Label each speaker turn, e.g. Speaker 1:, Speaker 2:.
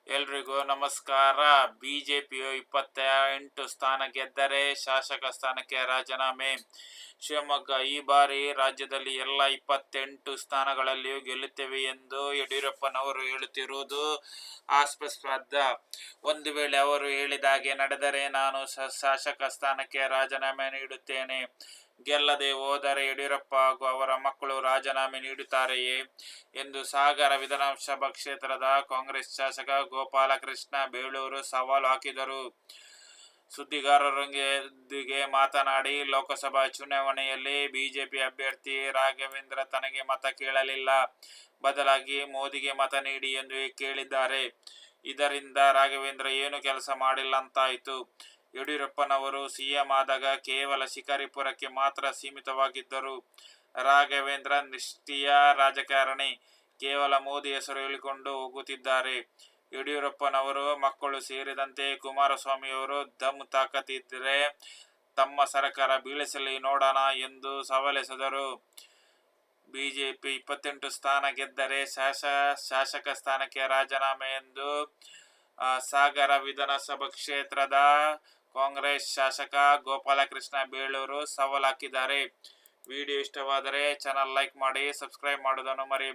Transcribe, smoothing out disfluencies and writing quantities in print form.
Speaker 1: ಎಲ್ರಿಗೂ ನಮಸ್ಕಾರ. ಬಿಜೆಪಿಯು 28 ಸ್ಥಾನ ಗೆದ್ದರೆ ಶಾಸಕ ಸ್ಥಾನಕ್ಕೆ ರಾಜೀನಾಮೆ. ಶಿವಮೊಗ್ಗ: ಈ ಬಾರಿ ರಾಜ್ಯದಲ್ಲಿ ಎಲ್ಲ 28 ಸ್ಥಾನಗಳಲ್ಲಿಯೂ ಗೆಲ್ಲುತ್ತೇವೆ ಎಂದು ಯಡಿಯೂರಪ್ಪನವರು ಹೇಳುತ್ತಿರುವುದು ಹಾಸ್ಯಾಸ್ಪದ. ಒಂದು ವೇಳೆ ಅವರು ಹೇಳಿದಾಗೆ ನಡೆದರೆ ನಾನು ಶಾಸಕ ಸ್ಥಾನಕ್ಕೆ ರಾಜೀನಾಮೆ ನೀಡುತ್ತೇನೆ. ಗೆಲ್ಲದೆ ಹೋದರೆ ಯಡಿಯೂರಪ್ಪ ಹಾಗೂ ಅವರ ಮಕ್ಕಳು ರಾಜೀನಾಮೆ ನೀಡುತ್ತಾರೆಯೇ ಎಂದು ಸಾಗರ ವಿಧಾನಸಭಾ ಕ್ಷೇತ್ರದ ಕಾಂಗ್ರೆಸ್ ಶಾಸಕ ಗೋಪಾಲಕೃಷ್ಣ ಬೇಳೂರು ಸವಾಲು ಹಾಕಿದರು. ಸುದ್ದಿಗಾರರೊಂದಿಗೆ ಮಾತನಾಡಿ, ಲೋಕಸಭಾ ಚುನಾವಣೆಯಲ್ಲಿ ಬಿಜೆಪಿ ಅಭ್ಯರ್ಥಿ ರಾಘವೇಂದ್ರ ತನಗೆ ಮತ ಕೇಳಲಿಲ್ಲ, ಬದಲಾಗಿ ಮೋದಿಗೆ ಮತ ನೀಡಿ ಎಂದು ಕೇಳಿದ್ದಾರೆ. ಇದರಿಂದ ರಾಘವೇಂದ್ರ ಏನು ಕೆಲಸ ಮಾಡಿಲ್ಲ ಅಂತಾಯಿತು. ಯಡಿಯೂರಪ್ಪನವರು ಸಿಎಂ ಆದಾಗ ಕೇವಲ ಶಿಕಾರಿಪುರಕ್ಕೆ ಮಾತ್ರ ಸೀಮಿತವಾಗಿದ್ದರು. ರಾಘವೇಂದ್ರ ನಿಷ್ಕ್ರಿಯ ರಾಜಕಾರಣಿ, ಕೇವಲ ಮೋದಿ ಹೆಸರು ಹೇಳಿಕೊಂಡು ಹೋಗುತ್ತಿದ್ದಾರೆ. ಯಡಿಯೂರಪ್ಪನವರು ಮಕ್ಕಳು ಸೇರಿದಂತೆ ಕುಮಾರಸ್ವಾಮಿಯವರು ದಮ್ ತಾಕತ್ತಿದ್ರೆ ತಮ್ಮ ಸರ್ಕಾರ ಬೀಳಿಸಲಿ ನೋಡೋಣ ಎಂದು ಸವಾಲೆಸೆದರು. ಬಿಜೆಪಿ 28 ಸ್ಥಾನ ಗೆದ್ದರೆ ಶಾಸಕ ಸ್ಥಾನಕ್ಕೆ ರಾಜೀನಾಮೆ ಎಂದು ಸಾಗರ ವಿಧಾನಸಭಾ ಕ್ಷೇತ್ರದ ಕಾಂಗ್ರೆಸ್ ಶಾಸಕ ಗೋಪಾಲಕೃಷ್ಣ ಬೇಳೂರು ಸವಾಲು ಹಾಕಿದ್ದಾರೆ. ವಿಡಿಯೋ ಇಷ್ಟವಾದರೆ ಚಾನಲ್ ಲೈಕ್ ಮಾಡಿ, ಸಬ್ಸ್ಕ್ರೈಬ್ ಮಾಡುವುದನ್ನು ಮರೆಯಬೇಡಿ.